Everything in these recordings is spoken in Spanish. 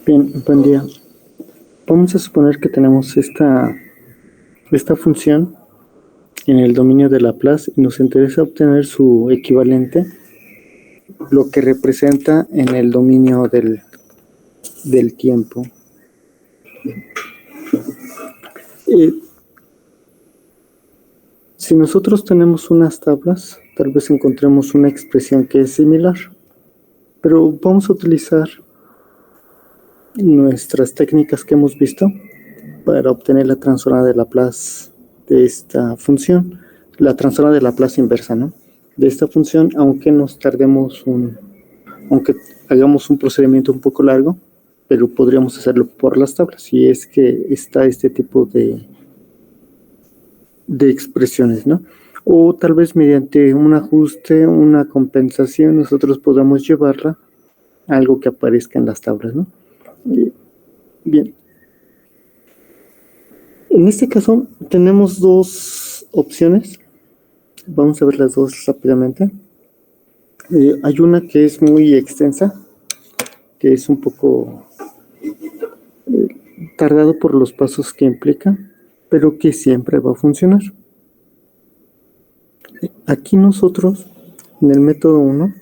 Bien, buen día. Vamos a suponer que tenemos esta función en el dominio de Laplace y nos interesa obtener su equivalente, lo que representa en el dominio del tiempo. Si nosotros tenemos unas tablas, tal vez encontremos una expresión que es similar, pero vamos a utilizar nuestras técnicas que hemos visto para obtener la transformada de Laplace de esta función, la transformada de Laplace inversa, ¿no? De esta función, aunque nos tardemos aunque hagamos un procedimiento un poco largo, pero podríamos hacerlo por las tablas, si es que está este tipo de expresiones, ¿no? O tal vez mediante un ajuste, una compensación, nosotros podamos llevarla a algo que aparezca en las tablas, ¿no? Bien. En este caso tenemos dos opciones. Vamos a ver las dos rápidamente. Hay una que es muy extensa, que es un poco tardado por los pasos que implica, pero que siempre va a funcionar. Aquí nosotros, en el método 1,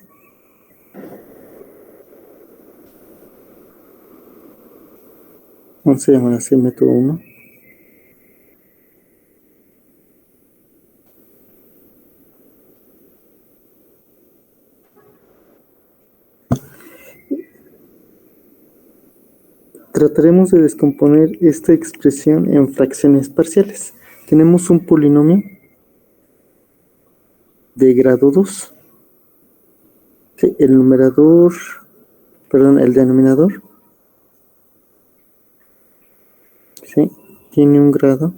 vamos a llamar así método 1, trataremos de descomponer esta expresión en fracciones parciales. Tenemos un polinomio de grado 2. Sí, el denominador, ¿sí?, tiene un grado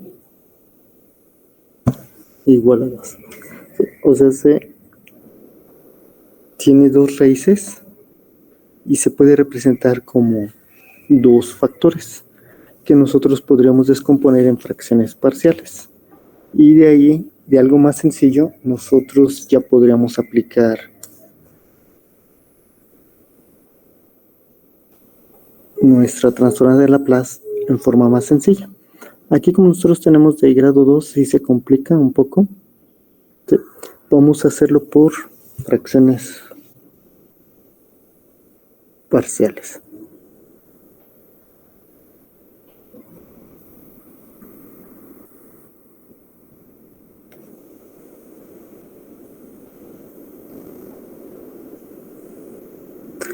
igual a 2. O sea, tiene dos raíces y se puede representar como dos factores que nosotros podríamos descomponer en fracciones parciales. Y de ahí, de algo más sencillo, nosotros ya podríamos aplicar nuestra transformada de Laplace en forma más sencilla. Aquí, como nosotros tenemos de grado 2, sí se complica un poco. ¿Sí? Vamos a hacerlo por fracciones parciales.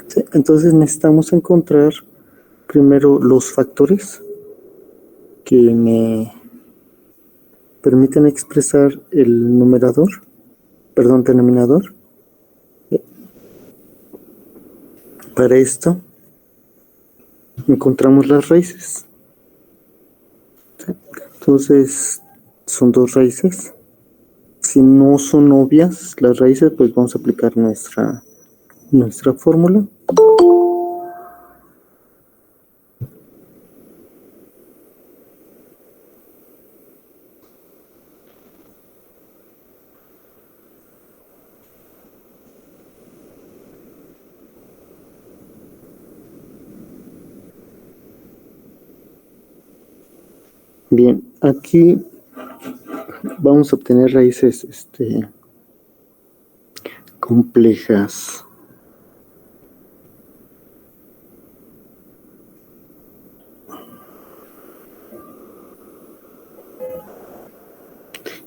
¿Sí? Entonces necesitamos encontrar primero los factores que me permiten expresar el denominador. Para esto encontramos las raíces. ¿Sí? Entonces son dos raíces. Si no son obvias las raíces, pues vamos a aplicar nuestra fórmula. Bien, aquí vamos a obtener raíces complejas.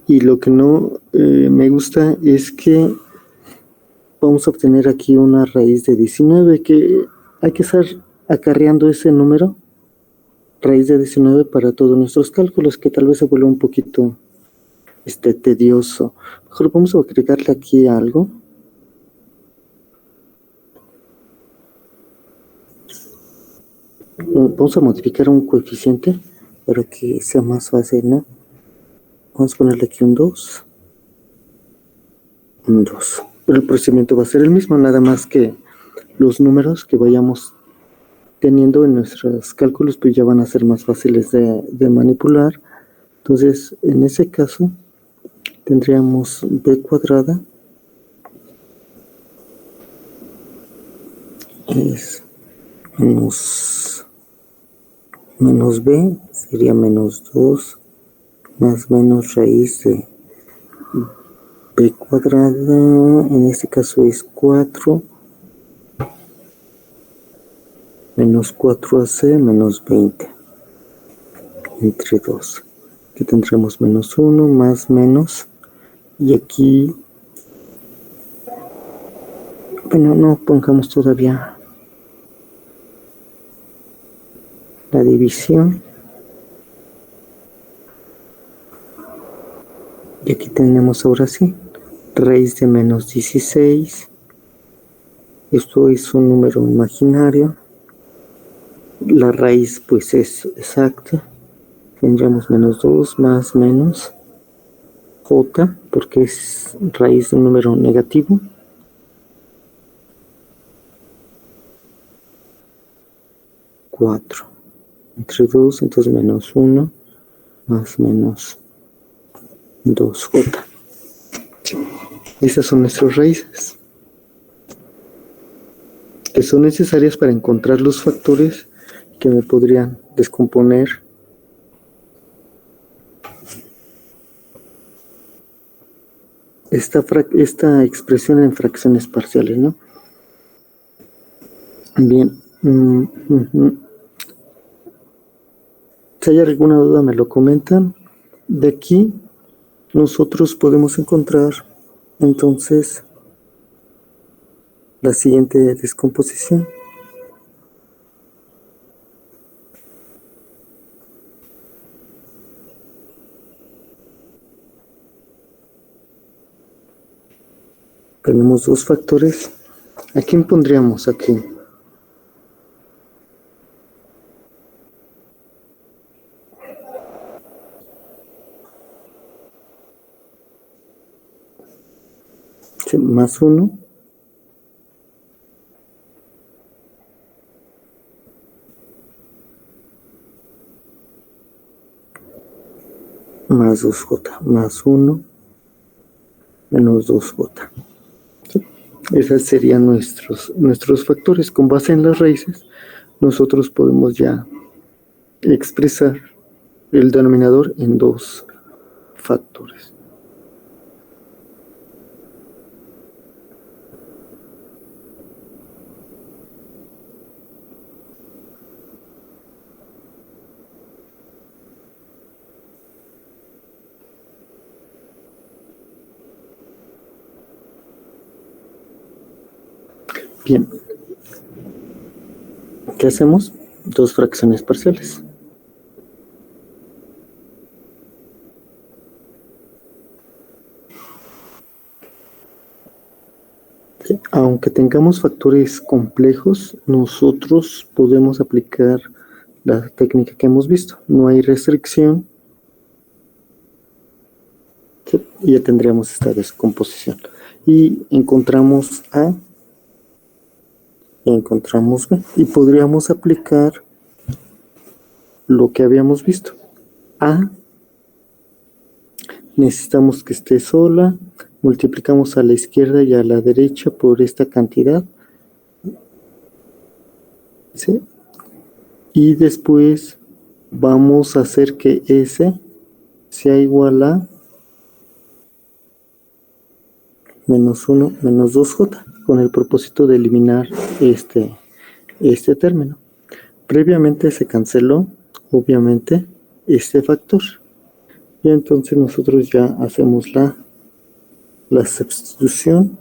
Y lo que no me gusta es que vamos a obtener aquí una raíz de 19, que hay que estar acarreando ese número, raíz de 19, para todos nuestros cálculos, que tal vez se vuelva un poquito tedioso. Mejor vamos a agregarle aquí algo. Vamos a modificar un coeficiente para que sea más fácil, ¿no? Vamos a ponerle aquí un 2. Un 2. Pero el procedimiento va a ser el mismo, nada más que los números que vayamos teniendo en nuestros cálculos pues ya van a ser más fáciles de manipular. Entonces, en ese caso, tendríamos b cuadrada es menos menos b sería menos 2 más menos raíz de b cuadrada, en este caso es 4, menos 4ac menos 20, entre 2. Aquí tendremos menos 1 más menos, y aquí, bueno, no pongamos todavía la división. Y aquí tenemos ahora sí, raíz de menos 16. Esto es un número imaginario. La raíz pues es exacta. Tendremos menos 2 más menos j, porque es raíz de un número negativo. Entre 2, entonces menos 1 más menos 2j. Esas son nuestras raíces, que son necesarias para encontrar los factores que me podrían descomponer esta expresión en fracciones parciales, ¿no? Bien. Si hay alguna duda me lo comentan. De aquí nosotros podemos encontrar entonces la siguiente descomposición. Tenemos dos factores. ¿A quién pondríamos aquí? Sí, más 1. Más 2j, más 1, menos 2j. ¿Sí? Esos serían nuestros factores. Con base en las raíces, nosotros podemos ya expresar el denominador en dos factores. Bien. ¿Qué hacemos? Dos fracciones parciales. Aunque tengamos factores complejos, nosotros podemos aplicar la técnica que hemos visto. No hay restricción. ¿Sí? Y ya tendríamos esta descomposición. Y encontramos A, y encontramos B. Y podríamos aplicar lo que habíamos visto. A, necesitamos que esté sola. Multiplicamos a la izquierda y a la derecha por esta cantidad. ¿Sí? Y después vamos a hacer que S sea igual a menos 1 menos 2j, con el propósito de eliminar este término. Previamente se canceló, obviamente, este factor. Y entonces nosotros ya hacemos la sustitución.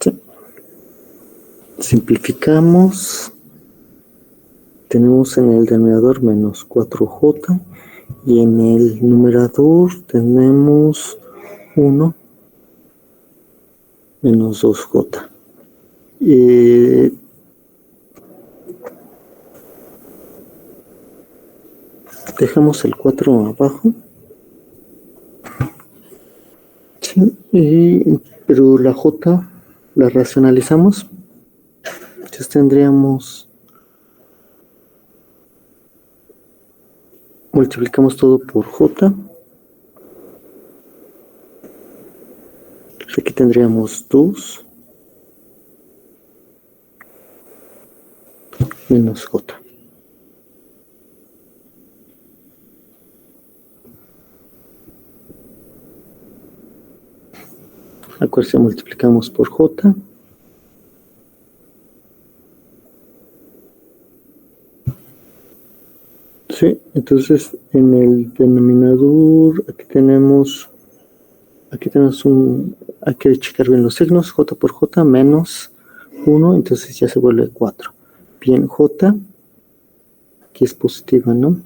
Sí. Simplificamos. Tenemos en el denominador menos 4j y en el numerador tenemos 1 menos 2j. Dejamos el 4 abajo. Sí, Pero la J la racionalizamos. Entonces tendríamos, multiplicamos todo por J. Aquí tendríamos 2 menos J. Acuérdense, multiplicamos por J. Sí, entonces en el denominador aquí tenemos hay que checar bien los signos, J por J menos 1, entonces ya se vuelve 4. Bien, J, aquí es positiva, ¿no?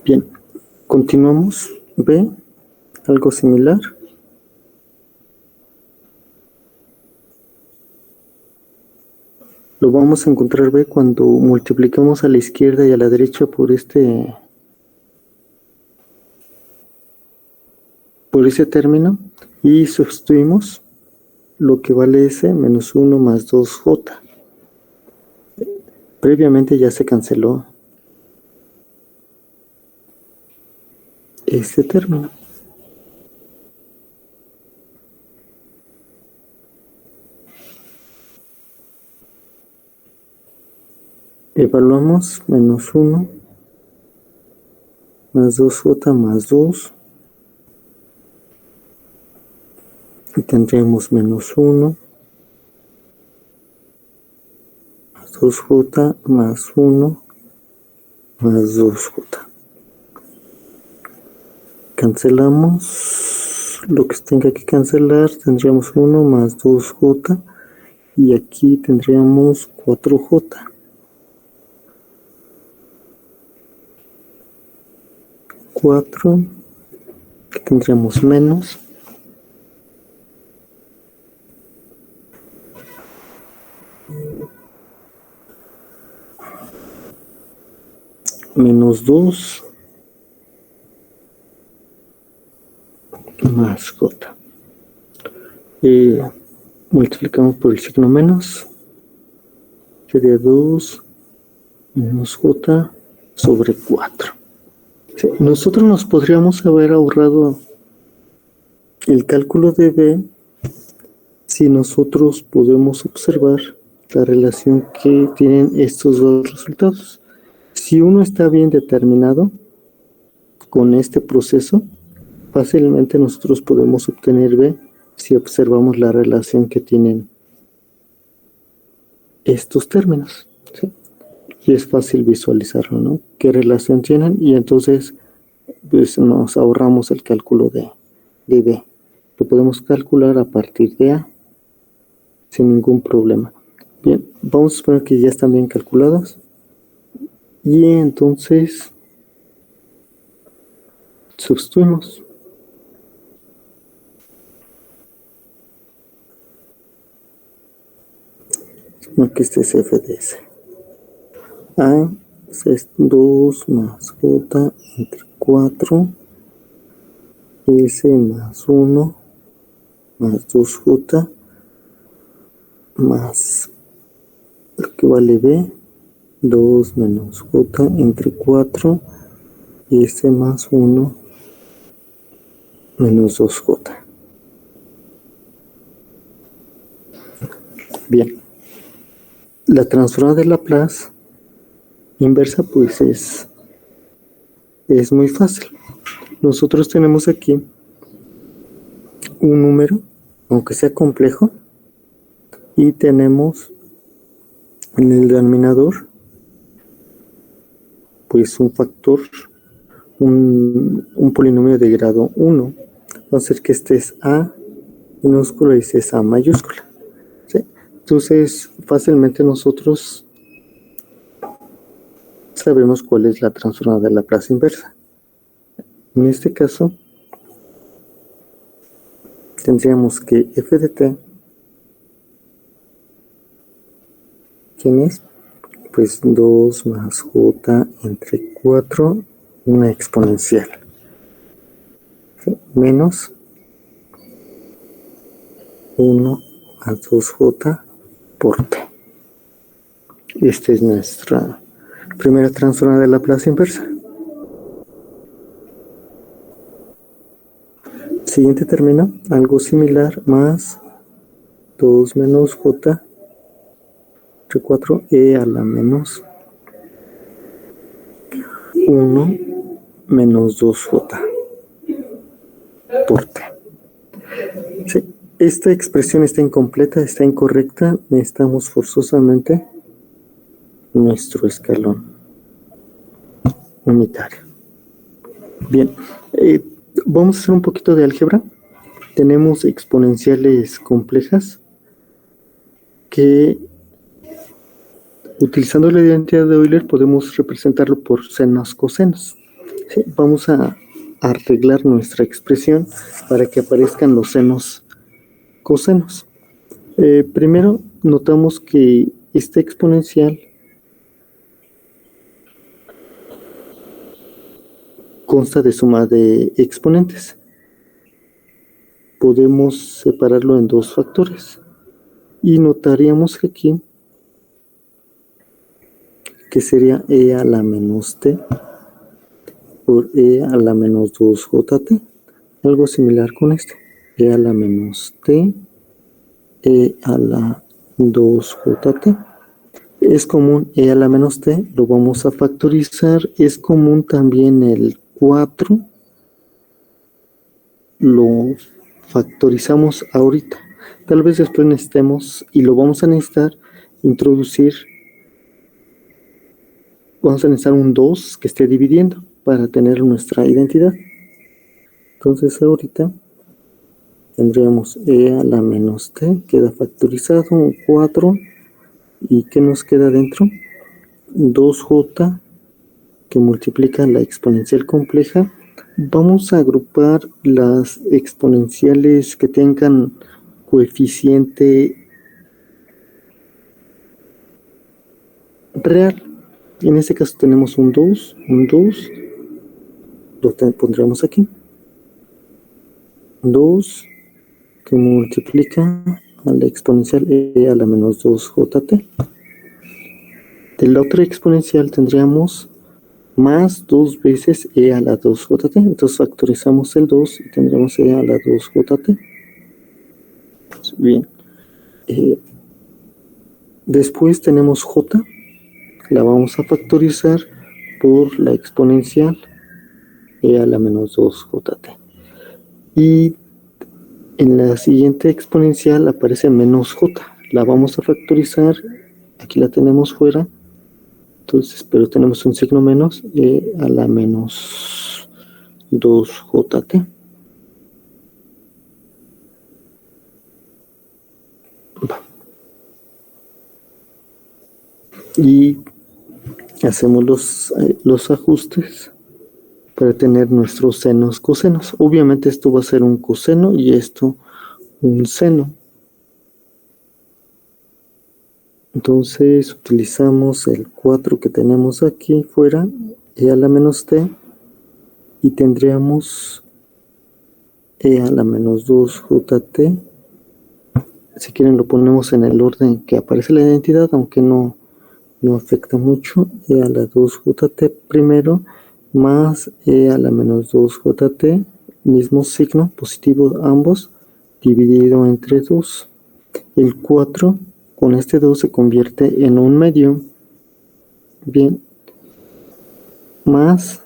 Bien, continuamos. B, algo similar. Lo vamos a encontrar B cuando multiplicamos a la izquierda y a la derecha por ese término y sustituimos lo que vale S menos 1 más 2J. Previamente ya se canceló este término. Evaluamos menos 1 más 2J más 2. Y tendremos menos 1 más 2J más 1 más 2J. Cancelamos lo que se tenga que cancelar, tendríamos 1 más 2J y aquí tendríamos 4J. 4, aquí tendríamos menos. Menos 2 más J. Multiplicamos por el signo menos. Sería 2 menos J sobre 4. Sí, nosotros nos podríamos haber ahorrado el cálculo de B si nosotros podemos observar la relación que tienen estos dos resultados. Si uno está bien determinado con este proceso, fácilmente nosotros podemos obtener B si observamos la relación que tienen estos términos, ¿sí? Y es fácil visualizarlo, ¿no? ¿Qué relación tienen? Y entonces pues, nos ahorramos el cálculo de B. Lo podemos calcular a partir de A sin ningún problema. Bien, vamos a suponer que ya están bien calculadas. Y entonces sustituimos. Aquí este es f de s. A es 2 más j entre 4. S más 1 más 2j más lo que vale b, 2 menos j entre 4 y S más 1 menos 2j. Bien, la transformada de Laplace inversa pues es muy fácil. Nosotros tenemos aquí un número, aunque sea complejo, y tenemos en el denominador pues un factor, un polinomio de grado 1. Va a ser que este es A minúscula y este es A mayúscula, ¿sí? Entonces fácilmente nosotros sabemos cuál es la transformada de Laplace inversa. En este caso, tendríamos que f de t, ¿quién es? Pues 2 más j entre 4, una exponencial, ¿sí? Menos 1 más 2j por t. Esta es nuestra primera transformada de Laplace inversa. Siguiente término, algo similar, más 2 menos j entre 4e a la menos 1 menos 2j por t. Sí, esta expresión está incompleta, está incorrecta. Necesitamos forzosamente nuestro escalón unitario. Bien, vamos a hacer un poquito de álgebra. Tenemos exponenciales complejas que, utilizando la identidad de Euler, podemos representarlo por senos cosenos. Sí, vamos a arreglar nuestra expresión para que aparezcan los senos cosenos. Primero notamos que esta exponencial consta de suma de exponentes. Podemos separarlo en dos factores y notaríamos que aquí que sería e a la menos t por e a la menos 2jt, algo similar con esto, e a la menos t, e a la 2jt. Es común e a la menos t, lo vamos a factorizar. Es común también el 4, lo factorizamos ahorita. Tal vez después necesitemos, y lo vamos a necesitar, introducir, vamos a necesitar un 2 que esté dividiendo para tener nuestra identidad. Entonces ahorita tendríamos e a la menos t, queda factorizado, un 4, y ¿qué nos queda dentro? 2j que multiplica la exponencial compleja. Vamos a agrupar las exponenciales que tengan coeficiente real. En este caso tenemos un 2, lo pondremos aquí. 2 que multiplica a la exponencial e a la menos 2jt. De la otra exponencial tendríamos más 2 veces e a la 2jt. Entonces factorizamos el 2 y tendremos e a la 2jt. Bien. Después tenemos j, la vamos a factorizar por la exponencial e a la menos 2jt. Y en la siguiente exponencial aparece menos j, la vamos a factorizar, aquí la tenemos fuera, entonces, pero tenemos un signo menos, e a la menos 2jt. Y hacemos los ajustes para tener nuestros senos cosenos. Obviamente esto va a ser un coseno y esto un seno. Entonces utilizamos el 4 que tenemos aquí fuera, e a la menos t, y tendríamos e a la menos 2jt. Si quieren lo ponemos en el orden que aparece la identidad, aunque no afecta mucho. E a la 2jt primero, más e a la menos 2jt, mismo signo, positivo ambos, dividido entre 2. El 4 con este 2 se convierte en un medio. Bien, más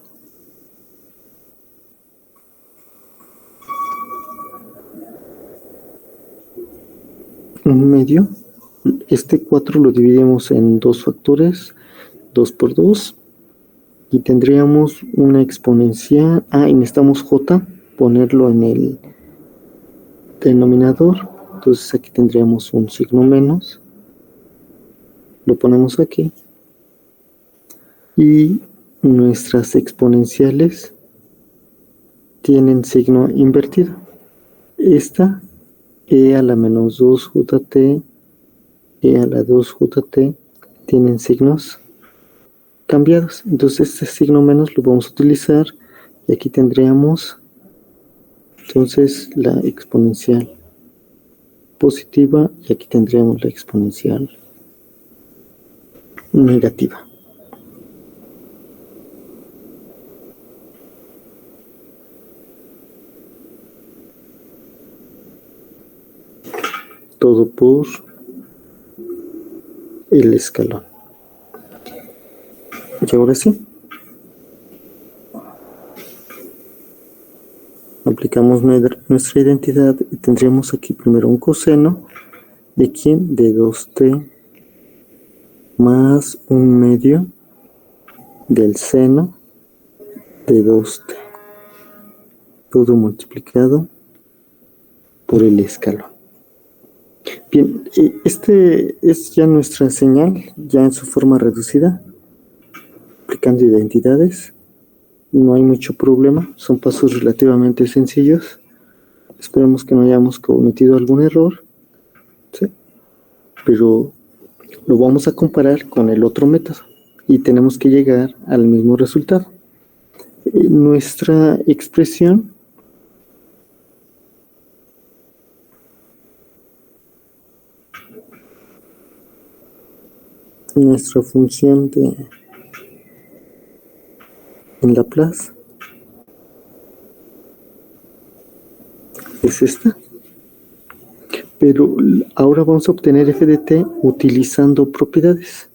un medio. Este 4 lo dividimos en dos factores, 2 por 2, y tendríamos una exponencial. Y necesitamos j, ponerlo en el denominador. Entonces aquí tendríamos un signo menos, lo ponemos aquí, y nuestras exponenciales tienen signo invertido. Esta, e a la menos 2jt, e a la 2jt, tienen signos cambiados. Entonces este signo menos lo vamos a utilizar y aquí tendríamos entonces la exponencial positiva y aquí tendríamos la exponencial negativa. Todo por el escalón. Y ahora sí, aplicamos nuestra identidad y tendríamos aquí primero un coseno de ¿quién? De 2t más 1/2 del seno de 2t, todo multiplicado por el escalón. Bien, este es ya nuestra señal, ya en su forma reducida, aplicando identidades. No hay mucho problema, son pasos relativamente sencillos. Esperemos que no hayamos cometido algún error, ¿sí? Pero lo vamos a comparar con el otro método y tenemos que llegar al mismo resultado. Nuestra expresión nuestra función en Laplace es esta. Pero ahora vamos a obtener f de t utilizando propiedades.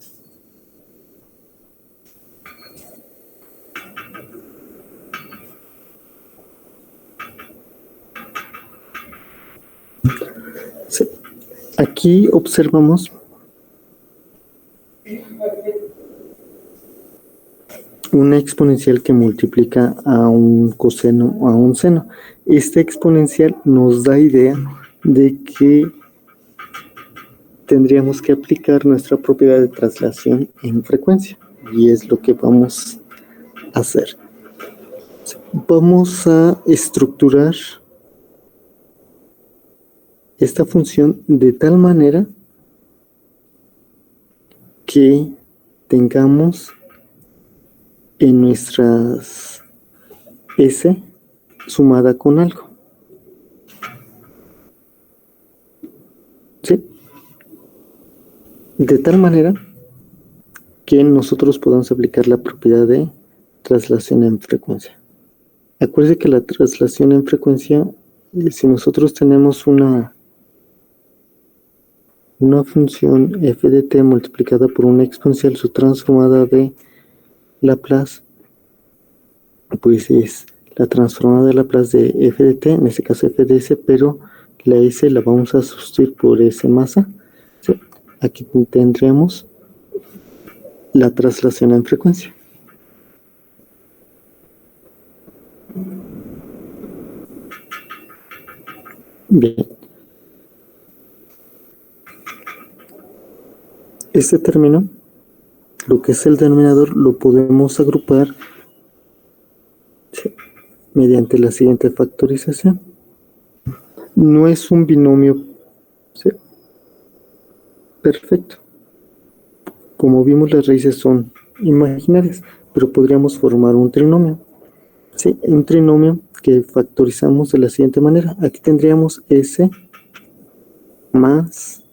Sí. Aquí observamos una exponencial que multiplica a un coseno o a un seno. Esta exponencial nos da idea de que tendríamos que aplicar nuestra propiedad de traslación en frecuencia y es lo que vamos a hacer. Vamos a estructurar esta función de tal manera que tengamos en nuestras S sumada con algo. ¿Sí? De tal manera que nosotros podamos aplicar la propiedad de traslación en frecuencia. Acuérdense que la traslación en frecuencia, si nosotros tenemos una función f de t multiplicada por una exponencial, su transformada de Laplace, pues es la transformada de Laplace de f de t, en este caso f de s, pero la s la vamos a sustituir por s más a. ¿Sí? Aquí tendremos la traslación en frecuencia. Bien. Este término, lo que es el denominador, lo podemos agrupar, ¿sí?, mediante la siguiente factorización. No es un binomio, ¿sí?, perfecto. Como vimos, las raíces son imaginarias, pero podríamos formar un trinomio. ¿Sí? Un trinomio que factorizamos de la siguiente manera. Aquí tendríamos s más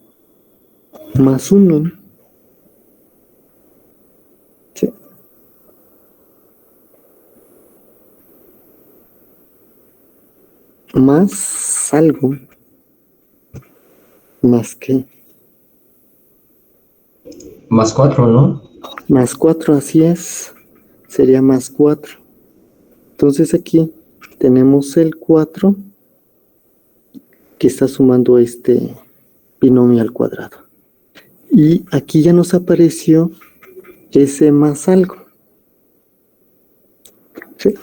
1. ¿Sí? Más algo, más que más 4, ¿no? más 4, así es, sería más 4. Entonces aquí tenemos el 4 que está sumando este binomio al cuadrado. Y aquí ya nos apareció s más algo. ¿Sí?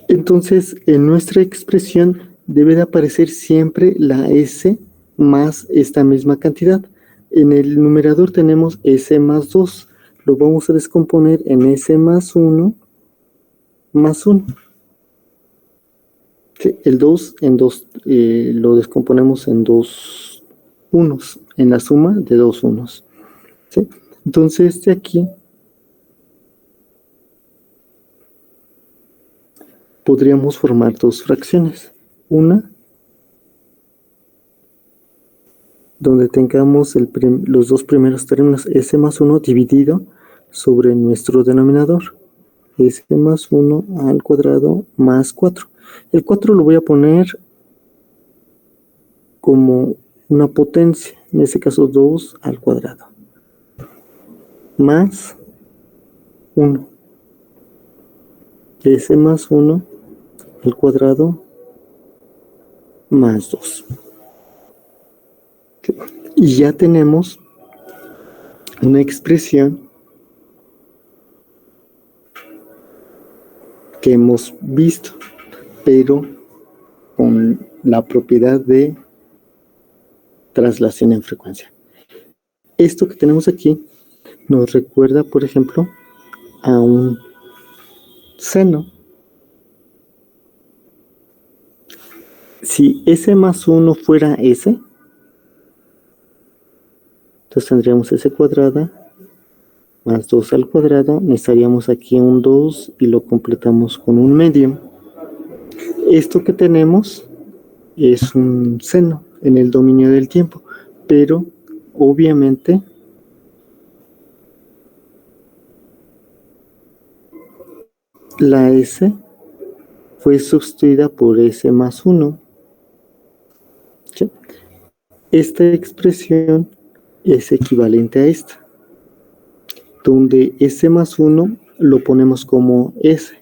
Entonces, en nuestra expresión debe de aparecer siempre la s más esta misma cantidad. En el numerador tenemos s más 2, lo vamos a descomponer en S más 1 más 1. Sí, el 2 en 2 lo descomponemos en dos unos, en la suma de dos unos. ¿Sí? Entonces, de aquí podríamos formar dos fracciones. Una donde tengamos los dos primeros términos, S más 1 dividido sobre nuestro denominador. S más 1 al cuadrado más 4. El 4 lo voy a poner como una potencia, en este caso 2 al cuadrado, más 1. S más 1 al cuadrado más 2. Y ya tenemos una expresión que hemos visto, pero con la propiedad de traslación en frecuencia. Esto que tenemos aquí nos recuerda, por ejemplo, a un seno. Si S más 1 fuera S, entonces tendríamos S cuadrada más 2 al cuadrado. Necesitaríamos aquí un 2 y lo completamos con un medio. Esto que tenemos es un seno en el dominio del tiempo, pero obviamente la S fue sustituida por S más 1. ¿Sí? Esta expresión es equivalente a esta, donde S más 1 lo ponemos como S.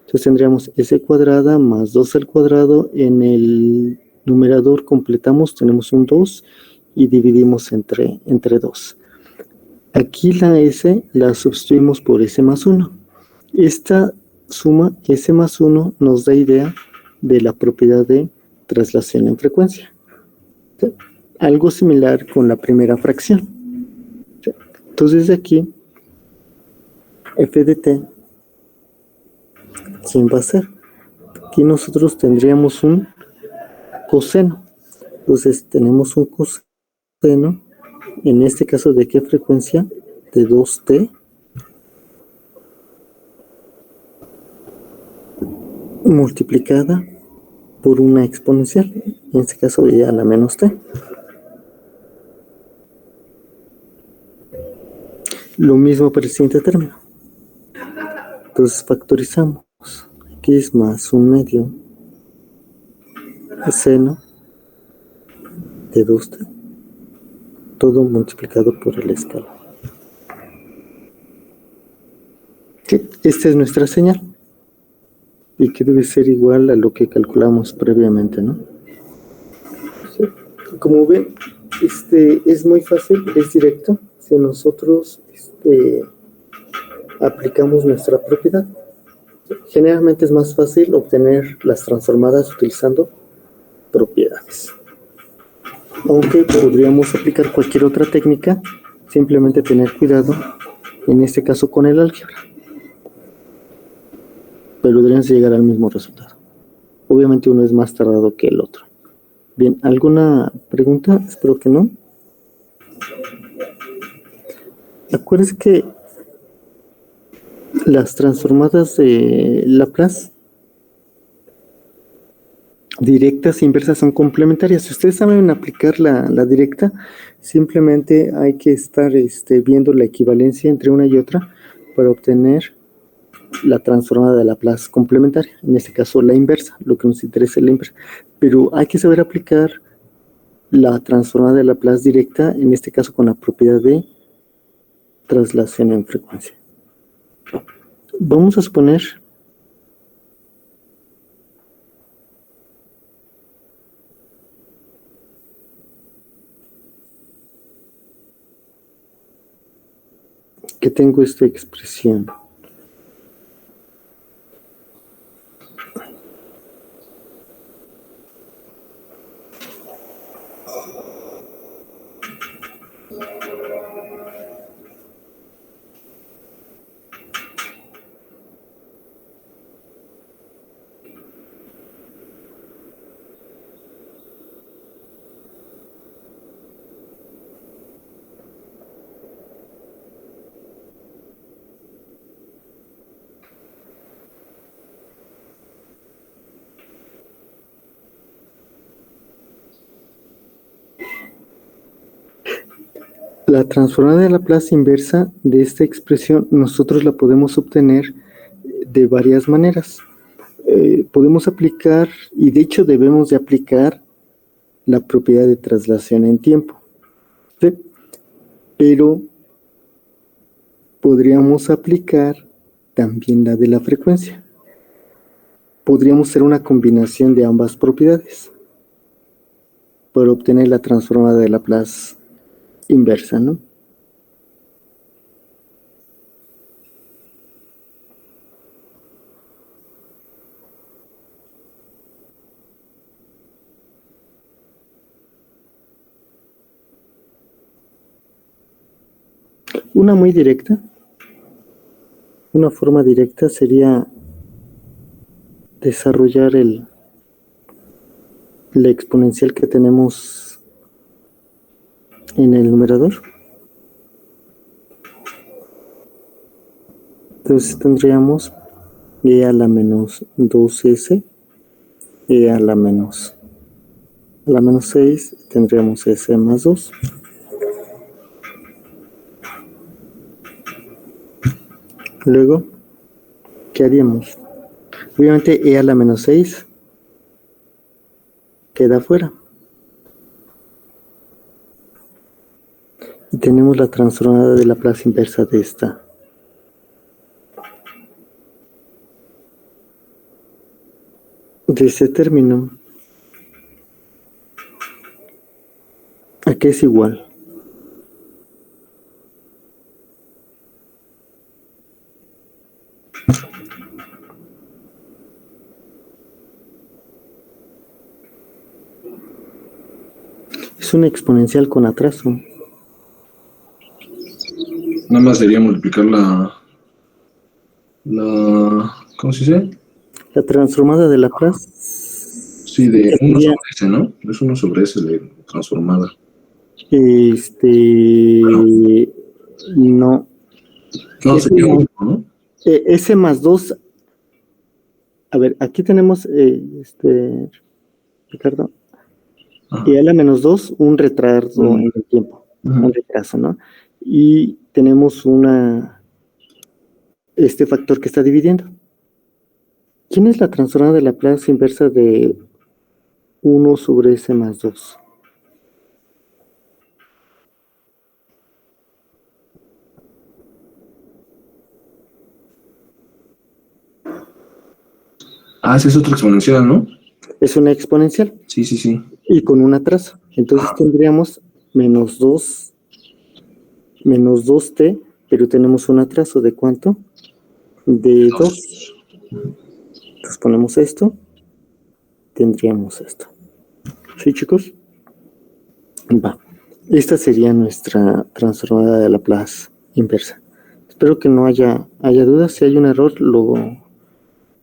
Entonces tendríamos S cuadrada más 2 al cuadrado. En el numerador completamos, tenemos un 2 y dividimos entre 2. Aquí la S la sustituimos por S más 1. Esta suma S más 1 nos da idea de la propiedad de traslación en frecuencia. ¿Sí? Algo similar con la primera fracción. ¿Sí? Entonces de aquí, f de t, ¿quién va a ser? Aquí nosotros tendríamos un coseno. Entonces tenemos un coseno, en este caso, ¿de qué frecuencia? De 2t multiplicada por una exponencial, en este caso ya la menos t. Lo mismo para el siguiente término. Entonces factorizamos. Aquí es más un medio seno de 2t, todo multiplicado por el escalón. ¿Sí? Esta es nuestra señal. Y que debe ser igual a lo que calculamos previamente, ¿no? Sí. Como ven, es muy fácil, es directo. Si nosotros aplicamos nuestra propiedad, generalmente es más fácil obtener las transformadas utilizando propiedades. Aunque podríamos aplicar cualquier otra técnica, simplemente tener cuidado, en este caso con el álgebra. Pero deberían llegar al mismo resultado. Obviamente uno es más tardado que el otro. Bien, ¿alguna pregunta? Espero que no. Acuérdense que las transformadas de Laplace directas e inversas son complementarias. Si ustedes saben aplicar la directa, simplemente hay que estar viendo la equivalencia entre una y otra para obtener la transformada de Laplace complementaria. En este caso, la inversa. Lo que nos interesa es la inversa. Pero hay que saber aplicar la transformada de Laplace directa, en este caso con la propiedad de traslación en frecuencia. Vamos a suponer que tengo esta expresión. La transformada de Laplace inversa de esta expresión nosotros la podemos obtener de varias maneras. Podemos aplicar, y de hecho debemos de aplicar, la propiedad de traslación en tiempo, ¿sí? Pero podríamos aplicar también la de la frecuencia. Podríamos hacer una combinación de ambas propiedades para obtener la transformada de Laplace inversa, ¿no? Una muy directa, una forma directa sería desarrollar la exponencial que tenemos en el numerador. Entonces tendríamos e a la menos 2s, e a la menos 6, tendríamos s más 2. Luego, ¿qué haríamos? Obviamente e a la menos 6 queda fuera. Y tenemos la transformada de Laplace inversa de esta. De ese término, ¿a qué es igual? Es una exponencial con atraso. Nada más sería multiplicar ¿cómo se dice? La transformada de Laplace. Sí, de 1 sobre S, ¿no? Es 1 sobre S de transformada. No. No, sería 1, ¿no? S más 2. A ver, aquí tenemos, Ricardo, y a la menos 2, un retraso en el tiempo, un retraso, ¿no? Y tenemos este factor que está dividiendo. ¿Quién es la transformada de Laplace inversa de 1 sobre S más 2? Esa es otra exponencial, ¿no? Es una exponencial. Sí, sí, sí. Y con un atraso. Entonces tendríamos menos 2t, pero tenemos un atraso de ¿cuánto? De 2. Entonces ponemos esto, tendríamos esto. ¿Sí, chicos? Va. Esta sería nuestra transformada de Laplace inversa. Espero que no haya dudas. Si hay un error, luego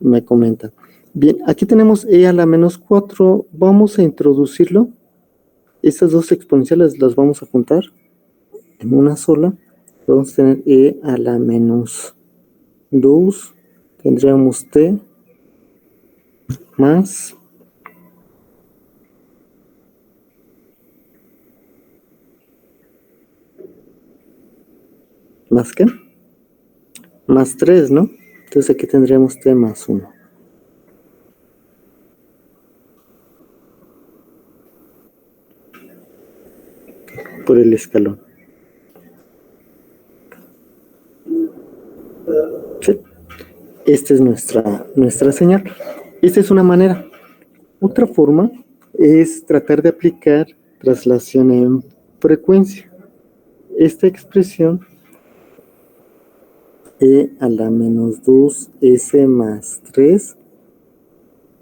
me comentan. Bien, aquí tenemos e a la menos 4. Vamos a introducirlo. Estas dos exponenciales las vamos a juntar en una sola. Vamos a tener e a la menos 2. Tendríamos t más ¿más qué? Más 3, ¿no? Entonces aquí tendríamos t más 1. Por el escalón. ¿Sí? Esta es nuestra señal. Esta es una manera. Otra forma es tratar de aplicar traslación en frecuencia. Esta expresión e a la menos 2 s más 3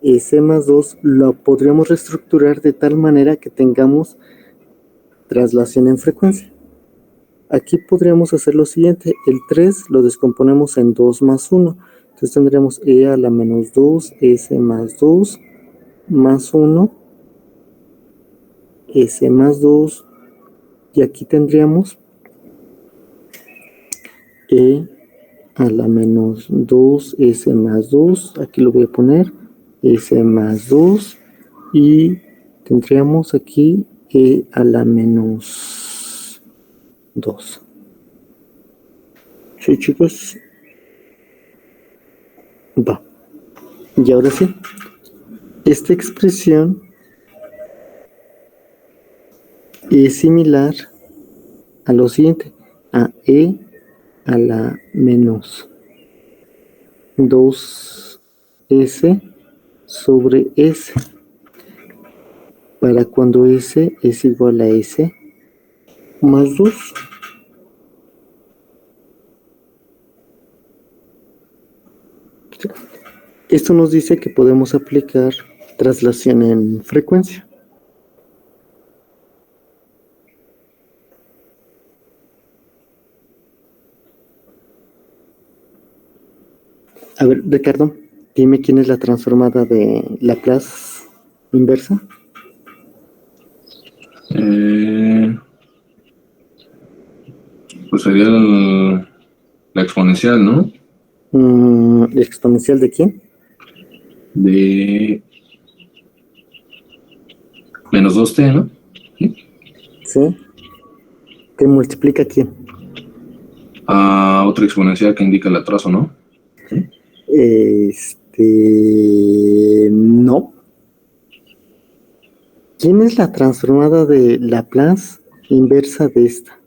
s más 2 lo podríamos reestructurar de tal manera que tengamos traslación en frecuencia. Aquí podríamos hacer lo siguiente. El 3 lo descomponemos en 2 más 1. Entonces tendremos e a la menos 2 s más 2 más 1 s más 2, y aquí tendríamos e a la menos 2 s más 2, aquí lo voy a poner s más 2, y tendríamos aquí e a la menos 2. ¿Sí, chicos? Va. Y ahora sí, esta expresión es similar a lo siguiente, a e a la menos 2s sobre s, para cuando s es igual a s más 2. Esto nos dice que podemos aplicar traslación en frecuencia. A ver, Ricardo, dime quién es la transformada de Laplace inversa. Pues sería la exponencial, ¿no? ¿Exponencial de quién? De menos 2t, ¿no? Sí. ¿Qué multiplica quién? A otra exponencial que indica el atraso, ¿no? No. ¿Quién es la transformada de Laplace inversa de esta?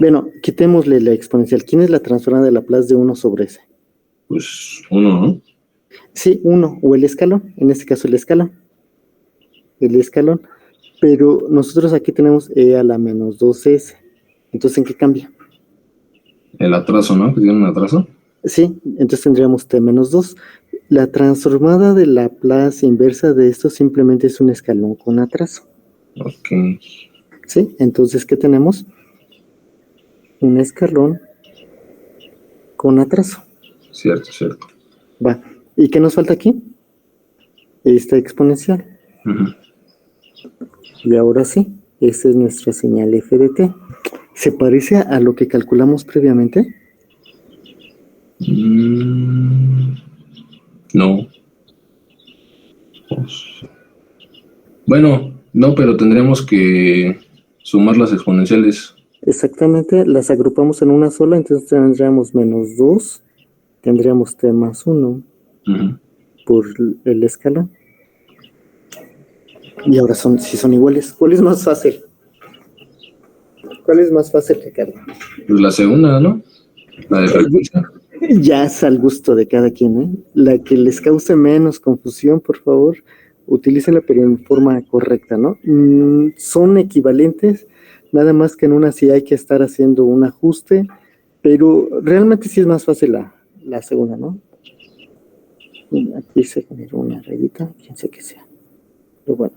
Bueno, quitémosle la exponencial. ¿Quién es la transformada de Laplace de 1 sobre s? Pues 1, ¿no? Sí, 1 o el escalón. En este caso el escalón. El escalón. Pero nosotros aquí tenemos e a la menos 2s. Entonces, ¿en qué cambia? El atraso, ¿no? Que tiene un atraso. Sí, entonces tendríamos t menos 2. La transformada de Laplace inversa de esto simplemente es un escalón con atraso. Ok. ¿Sí? Entonces, ¿qué tenemos? Un escalón con atraso. Cierto, cierto. Va. ¿Y qué nos falta aquí? Esta exponencial. Uh-huh. Y ahora sí, esta es nuestra señal f de t. ¿Se parece a lo que calculamos previamente? No. Bueno, no, pero tendríamos que sumar las exponenciales. Exactamente, las agrupamos en una sola, entonces tendríamos menos 2, tendríamos t más 1 Uh-huh. por el escalón. Y ahora si son iguales. ¿Cuál es más fácil? ¿Cuál es más fácil, Ricardo? Pues la segunda, ¿no? La de frecuencia. Ya es al gusto de cada quien, ¿eh? La que les cause menos confusión, por favor, utilícenla, pero en forma correcta, ¿no? Son equivalentes, nada más que en una sí hay que estar haciendo un ajuste, pero realmente sí es más fácil la segunda, ¿no? Aquí se generó una rayita, quién sé qué sea. Pero bueno.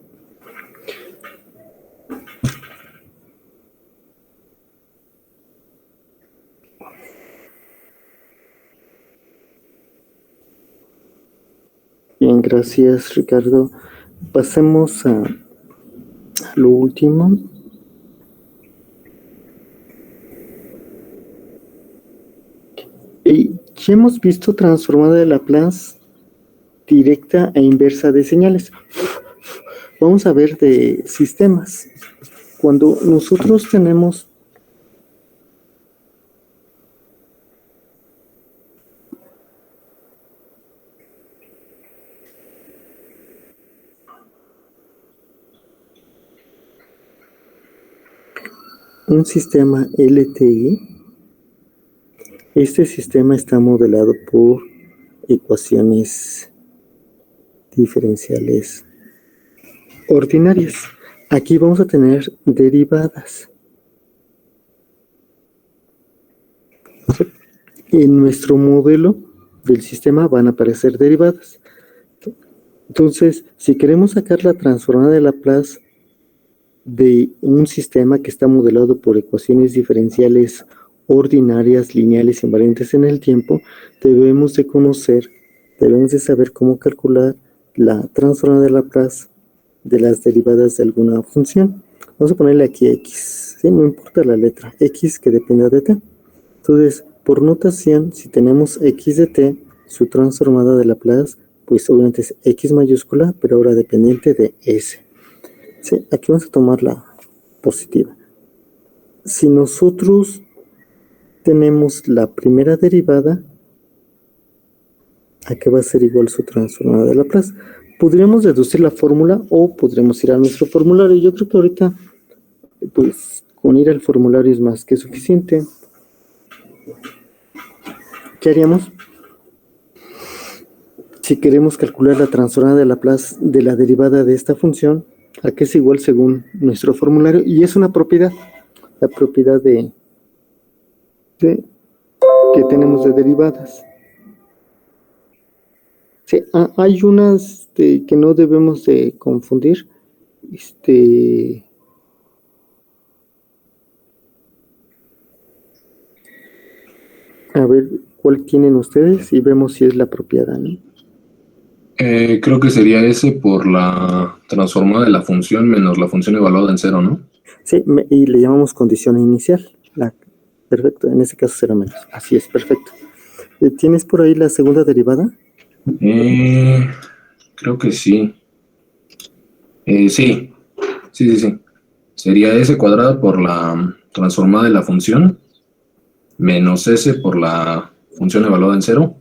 Bien, gracias, Ricardo. Pasemos a lo último. Ya hemos visto transformada de Laplace directa e inversa de señales. Vamos a ver de sistemas. Cuando nosotros tenemos un sistema LTI, este sistema está modelado por ecuaciones diferenciales ordinarias. Aquí vamos a tener derivadas. En nuestro modelo del sistema van a aparecer derivadas. Entonces, si queremos sacar la transformada de Laplace de un sistema que está modelado por ecuaciones diferenciales ordinarias, lineales, invariantes en el tiempo, debemos de saber cómo calcular la transformada de Laplace de las derivadas de alguna función. Vamos a ponerle aquí x, ¿sí? No importa la letra, x que dependa de t. Entonces, Por notación, si tenemos x de t, su transformada de Laplace, pues obviamente es x mayúscula, pero ahora dependiente de s. Sí, aquí vamos a tomar la positiva. Si nosotros tenemos la primera derivada, ¿a qué va a ser igual su transformada de Laplace? Podríamos deducir la fórmula o podríamos ir a nuestro formulario. Yo creo que ahorita, pues, con ir al formulario es más que suficiente. ¿Qué haríamos? Si queremos calcular la transformada de Laplace de la derivada de esta función, ¿a qué es igual según nuestro formulario? Y es una propiedad, la propiedad que tenemos de derivadas. Sí, hay unas que no debemos de confundir. A ver, ¿cuál tienen ustedes? Y vemos si es la propiedad, ¿no? Creo que sería ese por la transformada de la función menos la función evaluada en cero, ¿no? Sí, y le llamamos condición inicial. Perfecto, en este caso será menos. Así es, perfecto. ¿Tienes por ahí la segunda derivada? Creo que sí. Sí. Sería s cuadrada por la transformada de la función menos s por la función evaluada en cero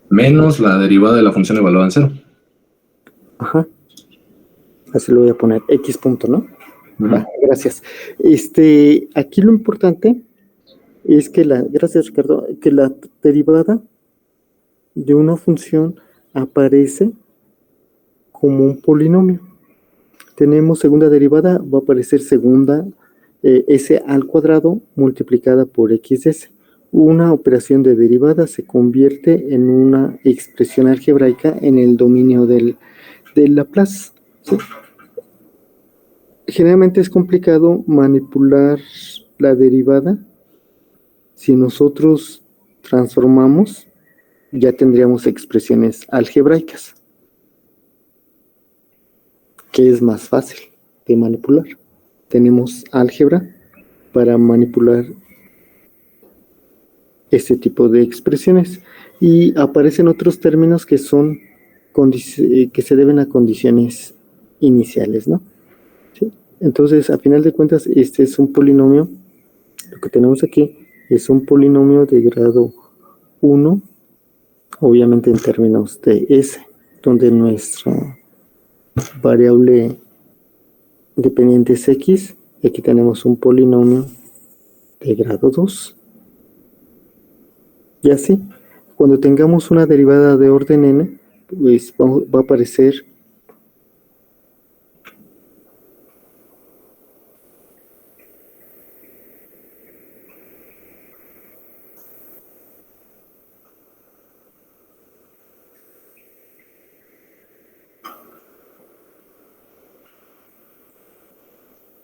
menos la derivada de la función evaluada en cero. Ajá. Así lo voy a poner, x punto, ¿no? Va, gracias. Aquí lo importante es que gracias Ricardo, que la derivada de una función aparece como un polinomio. Tenemos segunda derivada, va a aparecer segunda s al cuadrado multiplicada por xs. Una operación de derivada se convierte en una expresión algebraica en el dominio del Laplace. ¿Sí? Generalmente es complicado manipular la derivada. Si nosotros transformamos, ya tendríamos expresiones algebraicas, que es más fácil de manipular. Tenemos álgebra para manipular este tipo de expresiones y aparecen otros términos que son que se deben a condiciones iniciales, ¿no? ¿Sí? Entonces, a final de cuentas, este es un polinomio. Lo que tenemos aquí es un polinomio de grado 1, obviamente en términos de S, donde nuestra variable dependiente es X, y aquí tenemos un polinomio de grado 2. Y así, cuando tengamos una derivada de orden n, pues va a aparecer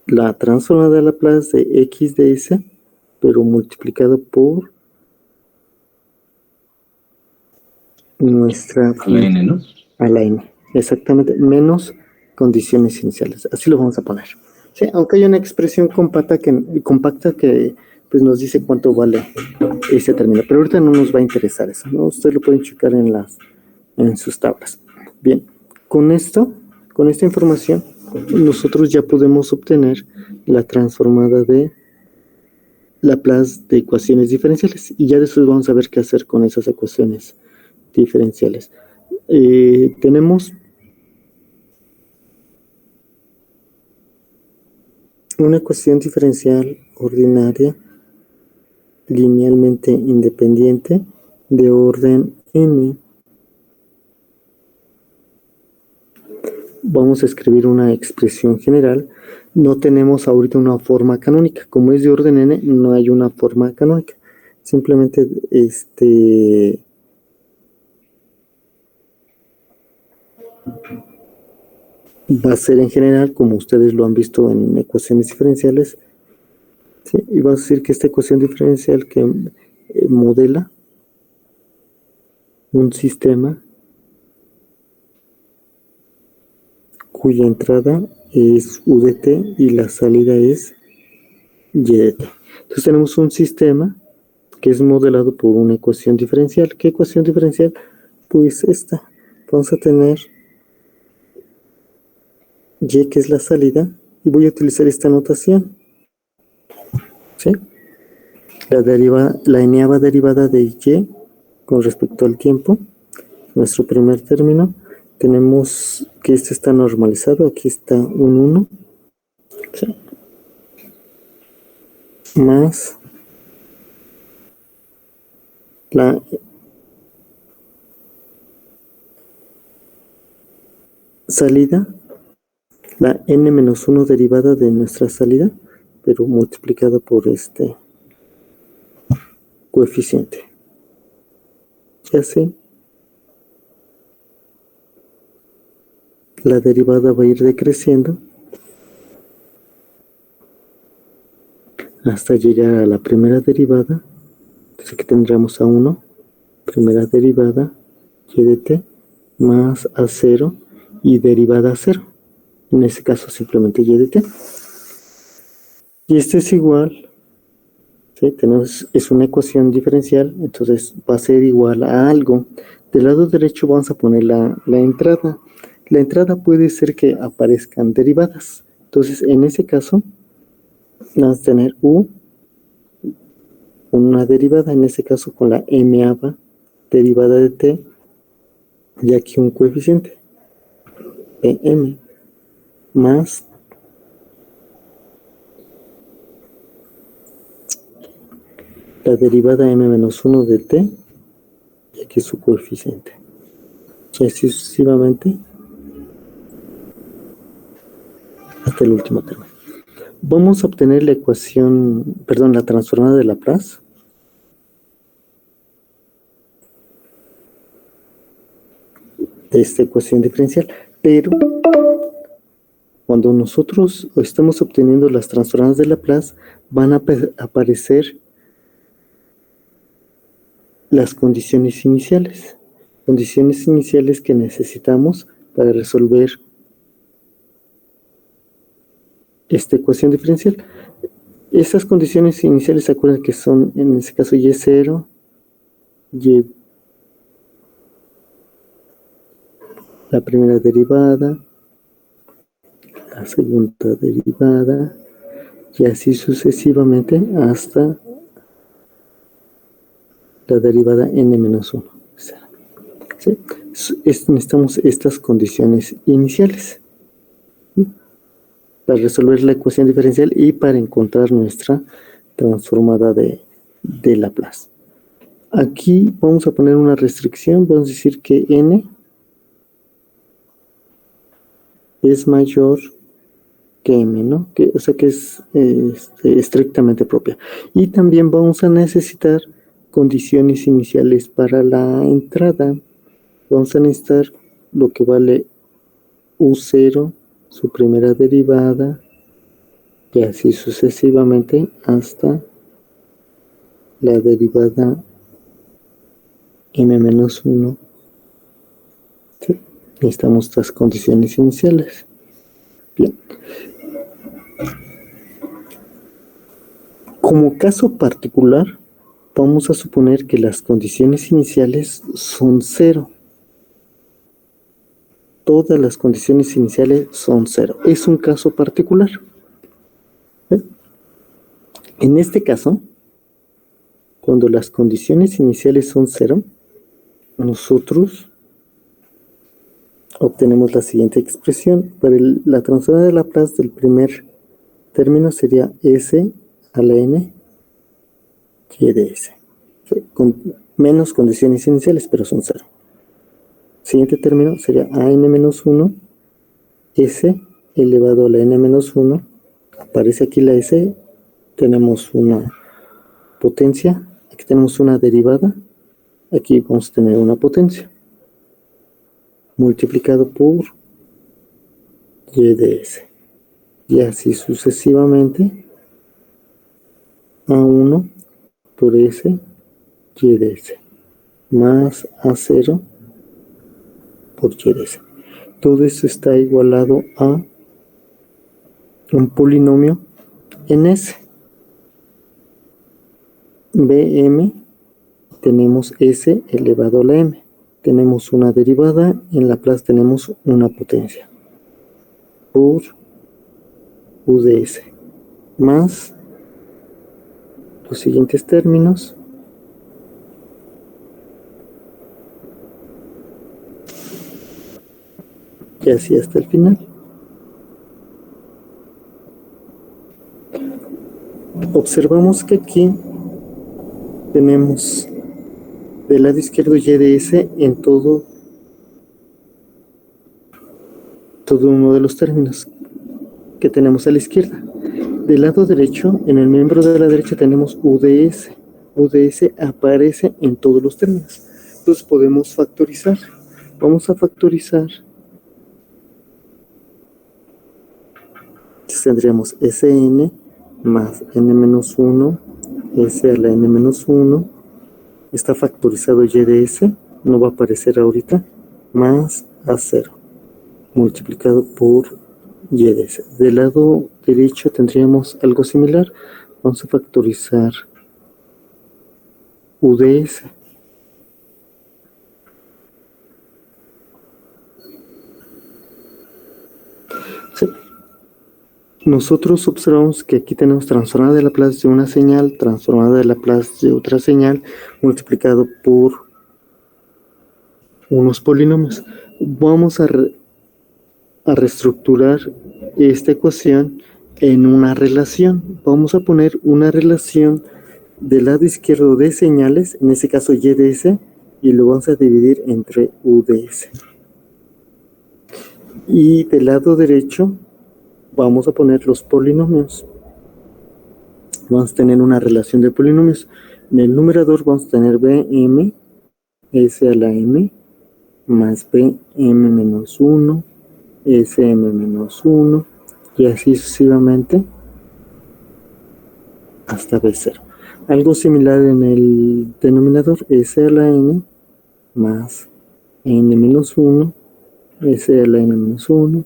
la transformada de Laplace de x de s, pero multiplicado por nuestra A la n, ¿no? A la n, exactamente, menos condiciones iniciales. Así lo vamos a poner. Sí, aunque hay una expresión compacta que pues nos dice cuánto vale ese término, pero ahorita no nos va a interesar eso, ¿no? Ustedes lo pueden checar en sus tablas. Bien, con esta información, nosotros ya podemos obtener la transformada de Laplace de ecuaciones diferenciales y ya después vamos a ver qué hacer con esas ecuaciones diferenciales. Tenemos una ecuación diferencial ordinaria linealmente independiente de orden n. Vamos a escribir una expresión general. No tenemos ahorita una forma canónica. Como es de orden n, no hay una forma canónica. Simplemente va a ser en general, como ustedes lo han visto en ecuaciones diferenciales, ¿sí? Y vamos a decir que esta ecuación diferencial que modela un sistema cuya entrada es u de t y la salida es y de t. Entonces tenemos un sistema que es modelado por una ecuación diferencial. ¿Qué ecuación diferencial? Pues esta. Vamos a tener y, que es la salida, y voy a utilizar esta notación, ¿sí? La n-ava derivada de y con respecto al tiempo, nuestro primer término, tenemos que este está normalizado, aquí está un 1, ¿sí? Más la salida, la n-1 derivada de nuestra salida, pero multiplicada por este coeficiente. Y así, la derivada va a ir decreciendo hasta llegar a la primera derivada. Entonces aquí tendremos a 1, primera derivada, y de t, más a 0 y derivada a 0. En este caso simplemente y de t. Y este es igual, ¿sí? Es una ecuación diferencial, entonces va a ser igual a algo. Del lado derecho vamos a poner la entrada. La entrada puede ser que aparezcan derivadas. Entonces en ese caso vamos a tener u, una derivada, en este caso con la m-ava derivada de t, y aquí un coeficiente de m, más la derivada m-1 de t, y aquí su coeficiente. Y así sucesivamente hasta el último término. Vamos a obtener la ecuación, la transformada de Laplace. De esta ecuación diferencial, pero cuando nosotros estamos obteniendo las transformadas de Laplace, van a aparecer las condiciones iniciales que necesitamos para resolver esta ecuación diferencial. Esas condiciones iniciales, ¿se acuerdan que son, en este caso, y0, y la primera derivada, la segunda derivada, y así sucesivamente hasta la derivada n-1. ¿Sí? Necesitamos estas condiciones iniciales para resolver la ecuación diferencial y para encontrar nuestra transformada de Laplace. Aquí vamos a poner una restricción, vamos a decir que n es mayor que m, ¿no? O sea que es estrictamente propia. Y también vamos a necesitar condiciones iniciales para la entrada. Vamos a necesitar lo que vale u0, su primera derivada, y así sucesivamente hasta la derivada m-1. ¿Sí? Necesitamos estas condiciones iniciales. Bien. Como caso particular, vamos a suponer que las condiciones iniciales son 0. Todas las condiciones iniciales son 0. Es un caso particular. En este caso, cuando las condiciones iniciales son 0, nosotros obtenemos la siguiente expresión. Para la transformada de Laplace del primer término sería s a la n y de s. Con menos condiciones iniciales, pero son 0. Siguiente término sería a n-1, s elevado a la n-1. Aparece aquí la s, tenemos una potencia, aquí tenemos una derivada, aquí vamos a tener una potencia, multiplicado por y de s. Y así sucesivamente, a1 por s y de s, más a0 por y de s. Todo esto está igualado a un polinomio en s. Bm, tenemos S elevado a la m. Tenemos una derivada, en Laplace tenemos una potencia por UdS más los siguientes términos y así hasta el final. Observamos que aquí tenemos del lado izquierdo y de S en todo uno de los términos que tenemos a la izquierda. Del lado derecho, en el miembro de la derecha tenemos UdS. UdS aparece en todos los términos. Entonces podemos factorizar. Vamos a factorizar. Entonces tendríamos Sn más n-1, S a la n-1. Está factorizado y de S, no va a aparecer ahorita, más A0, multiplicado por y de S. Del lado derecho tendríamos algo similar. Vamos a factorizar UdS. Sí. Nosotros observamos que aquí tenemos transformada de Laplace de una señal, transformada de Laplace de otra señal, multiplicado por unos polinomios. Vamos a reestructurar esta ecuación en una relación. Vamos a poner una relación del lado izquierdo de señales, en este caso y de S, y lo vamos a dividir entre UdS. Y del lado derecho vamos a poner los polinomios. Vamos a tener una relación de polinomios. En el numerador vamos a tener Bm, S a la m, más Bm menos 1, Sm menos 1, y así sucesivamente hasta B0. Algo similar en el denominador, S a la n más n menos 1, S a la n menos 1,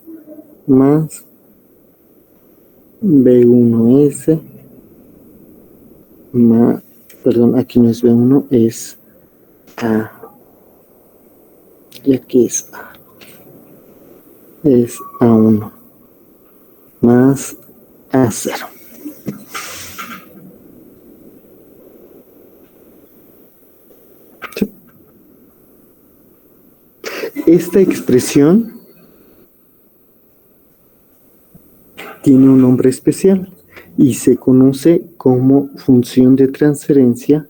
más B1S, más, perdón, aquí no es B1, es A. Y aquí es A. Es A1 más A0. Esta expresión tiene un nombre especial y se conoce como función de transferencia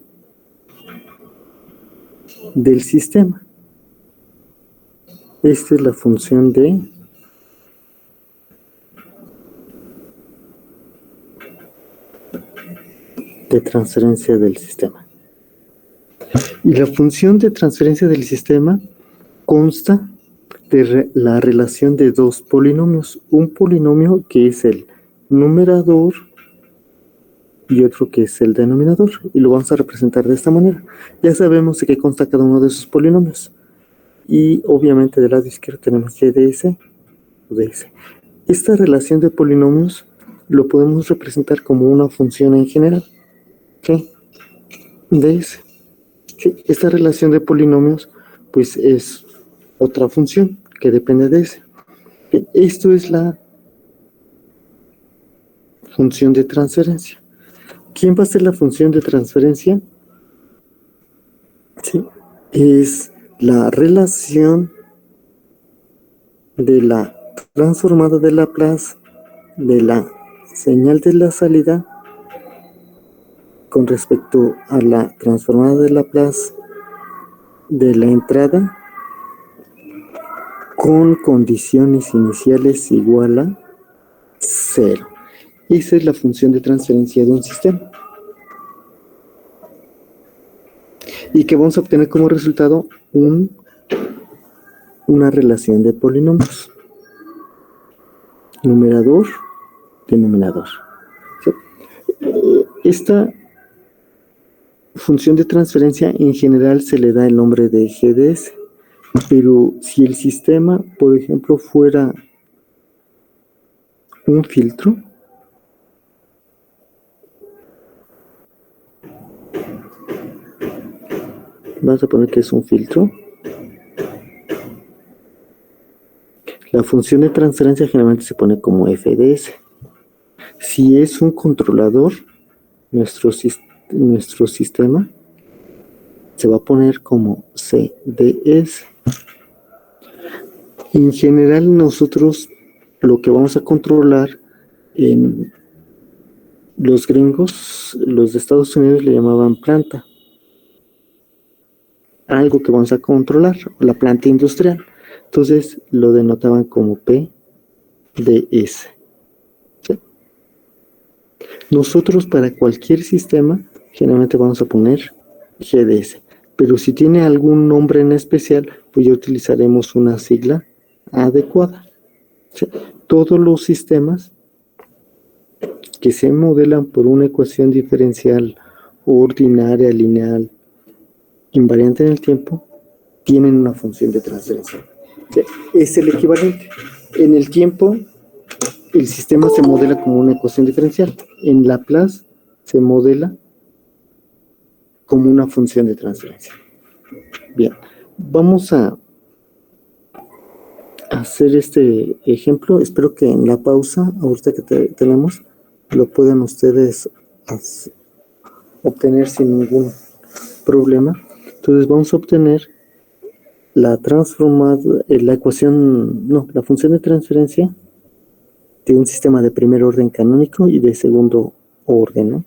del sistema. Esta es la función de transferencia del sistema. Y la función de transferencia del sistema consta de la relación de dos polinomios. Un polinomio que es el numerador y otro que es el denominador. Y lo vamos a representar de esta manera. Ya sabemos de qué consta cada uno de esos polinomios. Y obviamente del lado izquierdo tenemos y de S, UdS. Esta relación de polinomios lo podemos representar como una función en general. ¿Qué? ds. ¿Sí? Esta relación de polinomios pues es otra función que depende de S. Esto es la función de transferencia. ¿Quién va a ser la función de transferencia? Sí, es la relación de la transformada de Laplace de la señal de la salida con respecto a la transformada de Laplace de la entrada con condiciones iniciales igual a 0. Esa es la función de transferencia de un sistema. Y que vamos a obtener como resultado una relación de polinomios. Numerador, denominador. Esta función de transferencia en general se le da el nombre de GDS, pero si el sistema, por ejemplo, fuera un filtro, Vamos a poner que es un filtro. La función de transferencia generalmente se pone como FDS. Si es un controlador, nuestro sistema se va a poner como CDS. En general, nosotros lo que vamos a controlar en los gringos, los de Estados Unidos le llamaban planta. Algo que vamos a controlar, la planta industrial. Entonces lo denotaban como PDS. ¿Sí? Nosotros para cualquier sistema generalmente vamos a poner GDS. Pero si tiene algún nombre en especial, pues ya utilizaremos una sigla adecuada. ¿Sí? Todos los sistemas que se modelan por una ecuación diferencial ordinaria, lineal, invariante en el tiempo, tienen una función de transferencia. ¿Sí? Es el equivalente. En el tiempo, el sistema se modela como una ecuación diferencial. En Laplace se modela como una función de transferencia. Bien, vamos a hacer este ejemplo. Espero que en la pausa, ahorita que tenemos, lo puedan ustedes obtener sin ningún problema. Entonces vamos a obtener la la función de transferencia de un sistema de primer orden canónico y de segundo orden, ¿no?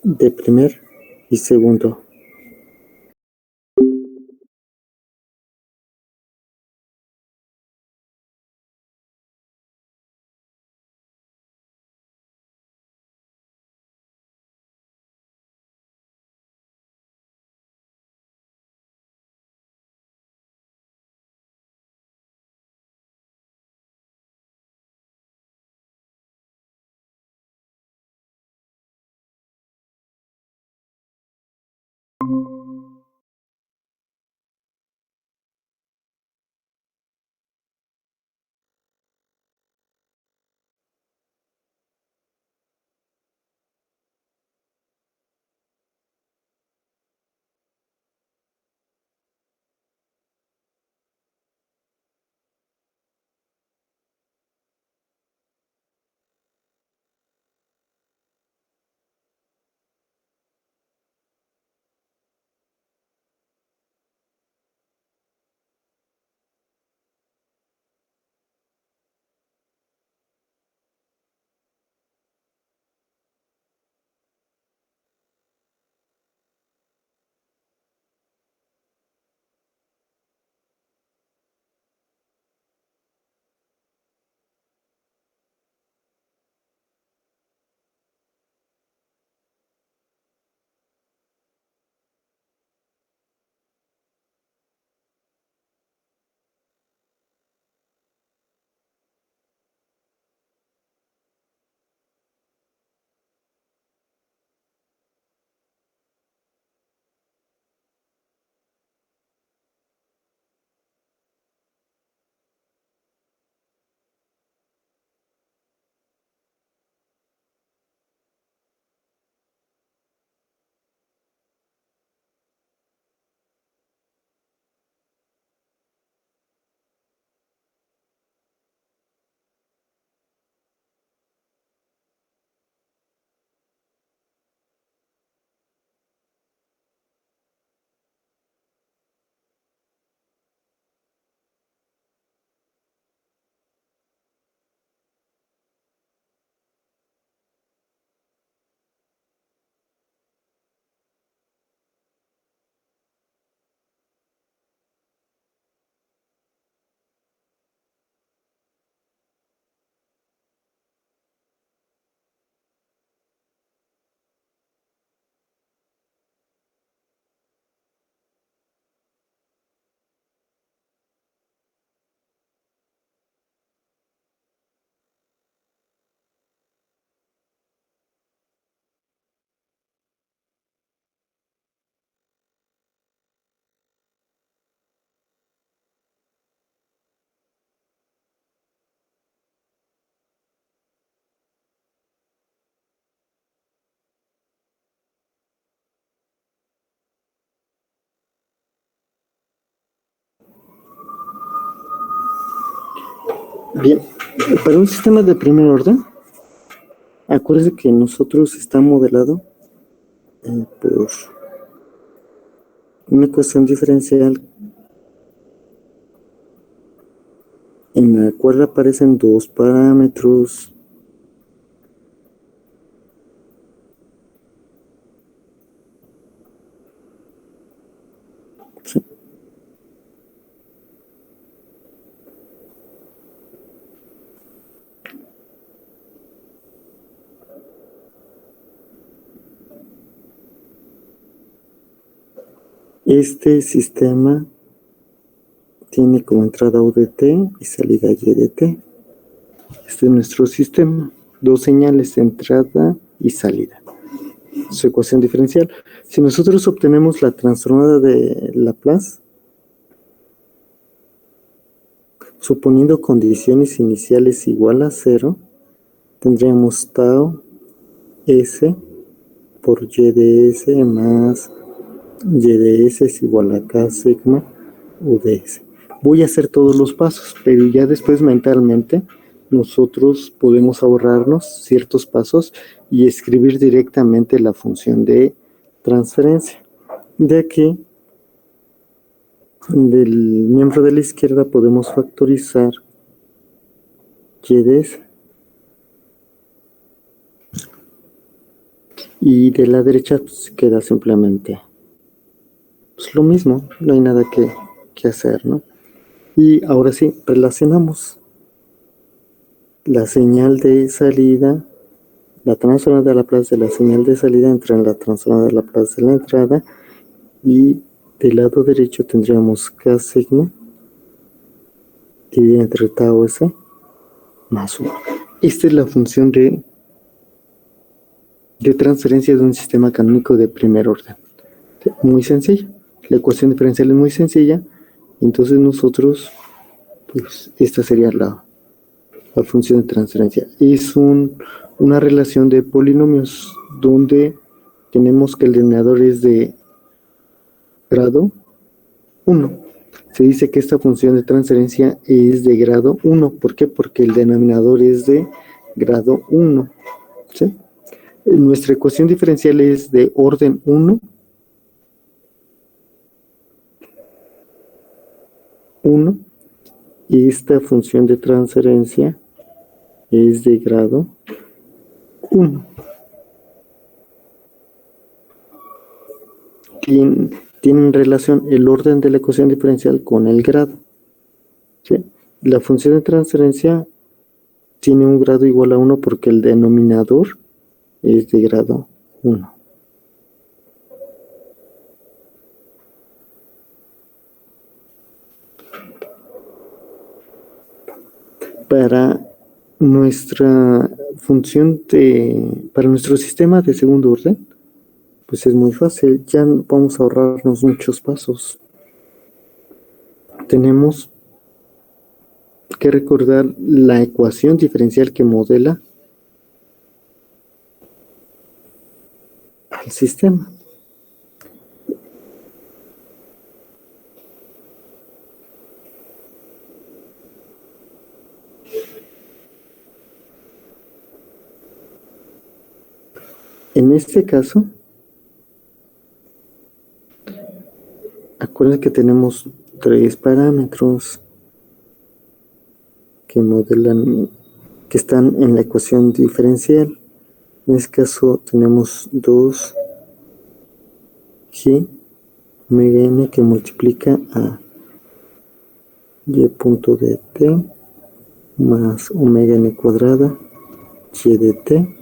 De primer y segundo Bien, para un sistema de primer orden, acuérdense que nosotros está modelado por una ecuación diferencial en la cual aparecen dos parámetros. ¿Sí? Este sistema tiene como entrada UDT y salida YDT. Este es nuestro sistema. Dos señales de entrada y salida. Su ecuación diferencial. Si nosotros obtenemos la transformada de Laplace, suponiendo condiciones iniciales igual a 0, tendríamos tau S por Y de S más Y de S es igual a K sigma U de S. Voy a hacer todos los pasos, pero ya después mentalmente nosotros podemos ahorrarnos ciertos pasos y escribir directamente la función de transferencia. De aquí, del miembro de la izquierda podemos factorizar Y de S. Y de la derecha pues, queda simplemente pues, lo mismo, no hay nada que hacer, ¿no? Y ahora sí, relacionamos la señal de salida, la transformada de Laplace de la señal de salida entra en la transformada de Laplace de la entrada, y del lado derecho tendríamos K sigma dividido entre tau S más 1. Esta es la función de transferencia de un sistema canónico de primer orden. Muy sencilla. La ecuación diferencial es muy sencilla. Entonces nosotros, pues esta sería la función de transferencia. Es una relación de polinomios donde tenemos que el denominador es de grado 1. Se dice que esta función de transferencia es de grado 1. ¿Por qué? Porque el denominador es de grado 1. ¿Sí? Nuestra ecuación diferencial es de orden 1. 1. Y esta función de transferencia es de grado 1. Tienen relación el orden de la ecuación diferencial con el grado. ¿Sí? La función de transferencia tiene un grado igual a 1 porque el denominador es de grado 1. Para nuestra función para nuestro sistema de segundo orden, pues es muy fácil, ya vamos a ahorrarnos muchos pasos. Tenemos que recordar la ecuación diferencial que modela al sistema. En este caso, acuérdense que tenemos tres parámetros que modelan, que están en la ecuación diferencial. En este caso tenemos 2g omega n que multiplica a y punto de t más omega n cuadrada y de t,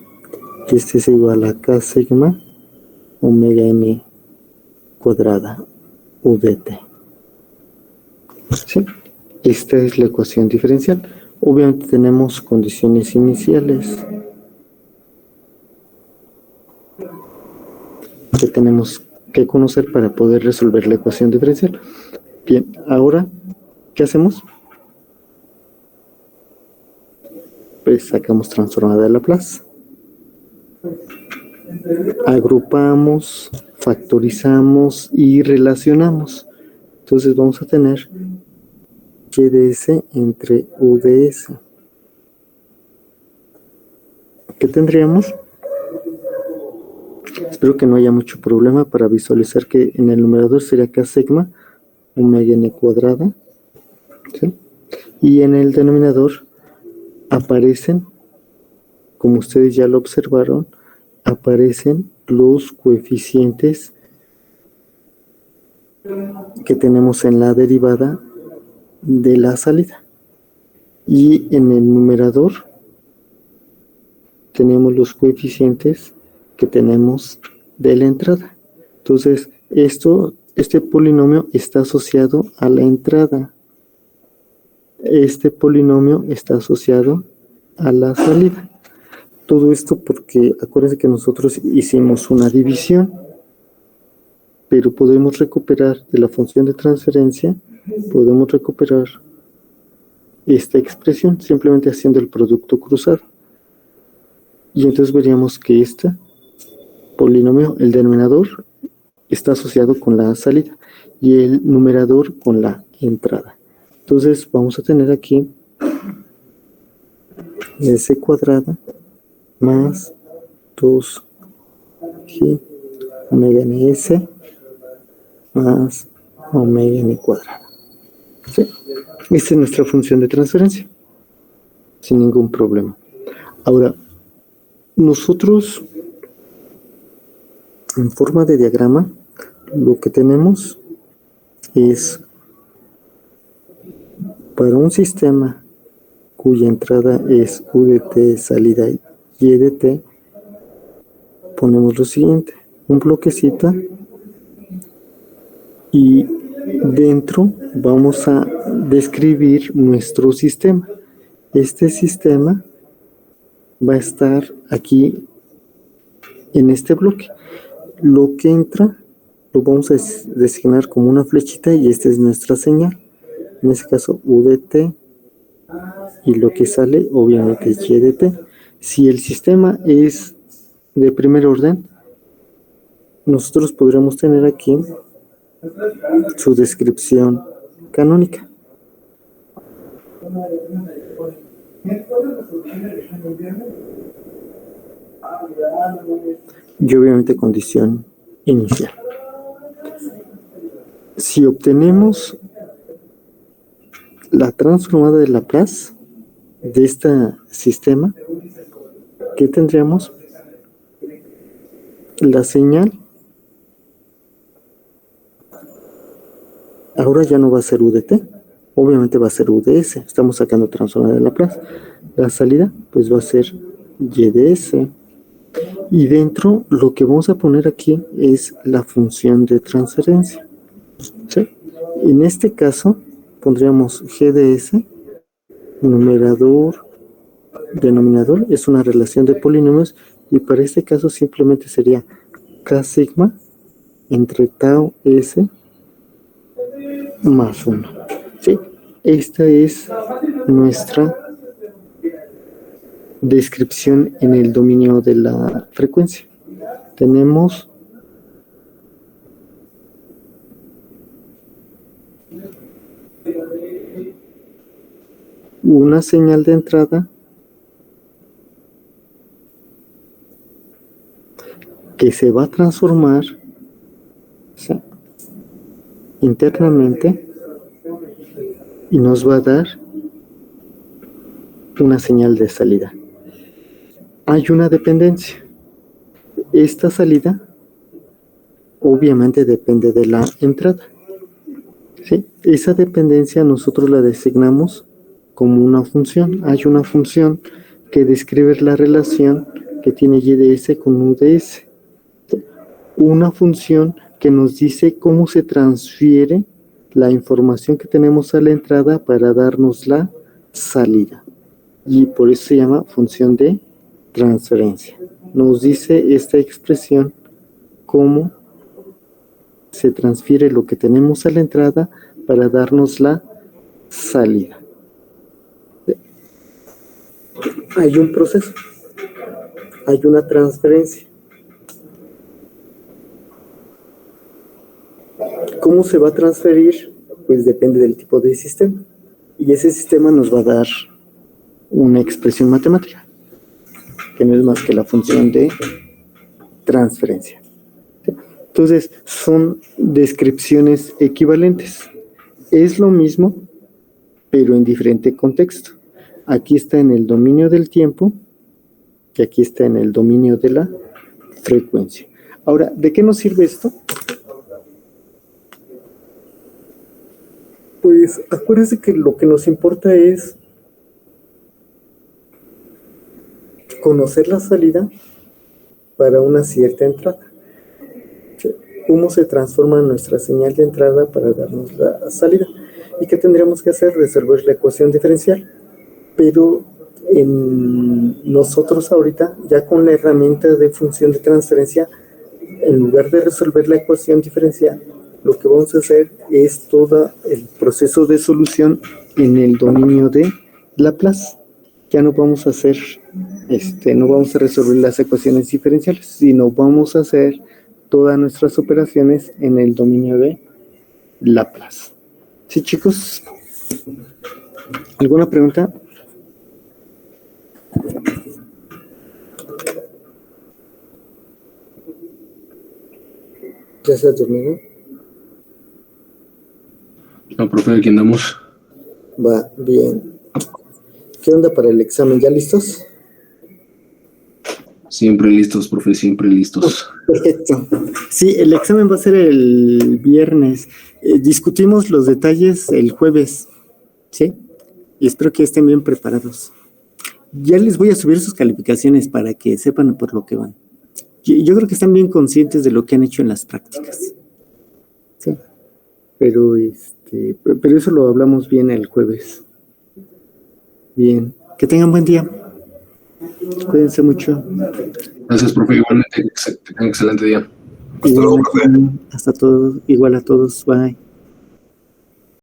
y este es igual a k sigma omega n cuadrada u de t. ¿Sí? Esta es la ecuación diferencial. Obviamente tenemos condiciones iniciales que tenemos que conocer para poder resolver la ecuación diferencial. Bien, ahora, ¿qué hacemos? Pues sacamos transformada de Laplace. Agrupamos, factorizamos y relacionamos. Entonces vamos a tener y de S entre U de S. ¿Qué tendríamos? Espero que no haya mucho problema para visualizar que en el numerador sería K sigma omega n cuadrada, ¿sí? Y en el denominador aparecen, como ustedes ya lo observaron, aparecen los coeficientes que tenemos en la derivada de la salida. Y en el numerador tenemos los coeficientes que tenemos de la entrada. Entonces, este polinomio está asociado a la entrada. Este polinomio está asociado a la salida. Todo esto porque acuérdense que nosotros hicimos una división, pero podemos recuperar de la función de transferencia, podemos recuperar esta expresión simplemente haciendo el producto cruzado. Y entonces veríamos que este polinomio, el denominador, está asociado con la salida y el numerador con la entrada. Entonces vamos a tener aquí s cuadrada más 2g omega ns más omega n cuadrada. ¿Sí? Esta es nuestra función de transferencia, sin ningún problema. Ahora, nosotros, en forma de diagrama, lo que tenemos es, para un sistema cuya entrada es U de t, salida Y de t, ponemos lo siguiente, un bloquecito, y dentro vamos a describir nuestro sistema. Este sistema va a estar aquí en este bloque. Lo que entra lo vamos a designar como una flechita y esta es nuestra señal. En este caso U de t, y lo que sale obviamente es Y de t. Si el sistema es de primer orden, nosotros podremos tener aquí su descripción canónica. Y obviamente condición inicial. Si obtenemos la transformada de Laplace de este sistema, ¿qué tendríamos? La señal ahora ya no va a ser U de t, obviamente va a ser U de s. Estamos sacando transformada de Laplace. La salida pues va a ser Y de s. Y dentro lo que vamos a poner aquí es la función de transferencia. ¿Sí? En este caso pondríamos G de s, numerador, denominador, es una relación de polinomios, y para este caso simplemente sería K sigma entre tau s más 1. ¿Sí? Esta es nuestra descripción en el dominio de la frecuencia. Tenemos una señal de entrada que se va a transformar, ¿sí?, internamente y nos va a dar una señal de salida. Hay una dependencia. Esta salida obviamente depende de la entrada. ¿Sí? Esa dependencia nosotros la designamos como una función. Hay una función que describe la relación que tiene Y de S con U de S. Una función que nos dice cómo se transfiere la información que tenemos a la entrada para darnos la salida. Y por eso se llama función de transferencia. Nos dice esta expresión cómo se transfiere lo que tenemos a la entrada para darnos la salida. Hay un proceso, hay una transferencia. ¿Cómo se va a transferir? Pues depende del tipo de sistema. Y ese sistema nos va a dar una expresión matemática. que no es más que la función de transferencia. Entonces, son descripciones equivalentes. Es lo mismo, pero en diferente contexto. Aquí está en el dominio del tiempo y aquí está en el dominio de la frecuencia. Ahora, ¿de qué nos sirve esto? Pues acuérdense que lo que nos importa es conocer la salida para una cierta entrada. ¿Cómo se transforma nuestra señal de entrada para darnos la salida? ¿Y qué tendríamos que hacer? Resolver la ecuación diferencial. Pero nosotros ahorita, ya con la herramienta de función de transferencia, en lugar de resolver la ecuación diferencial, lo que vamos a hacer es todo el proceso de solución en el dominio de Laplace. Ya no vamos a hacer, no vamos a resolver las ecuaciones diferenciales, sino vamos a hacer todas nuestras operaciones en el dominio de Laplace. ¿Sí, chicos? ¿Alguna pregunta? ¿Ya se ha terminado? No, profe, aquí andamos. Va, bien. ¿Qué onda para el examen? ¿Ya listos? Siempre listos, profe, siempre listos. Perfecto. Sí, el examen va a ser el viernes. Discutimos los detalles el jueves, ¿sí? Y espero que estén bien preparados. Ya les voy a subir sus calificaciones para que sepan por lo que van. Yo creo que están bien conscientes de lo que han hecho en las prácticas. Sí. Pero eso lo hablamos bien el jueves. Bien. Que tengan buen día. Cuídense mucho. Gracias, profe, igualmente. Que tengan excelente día. Hasta luego, profe. Hasta todos, igual a todos. Bye.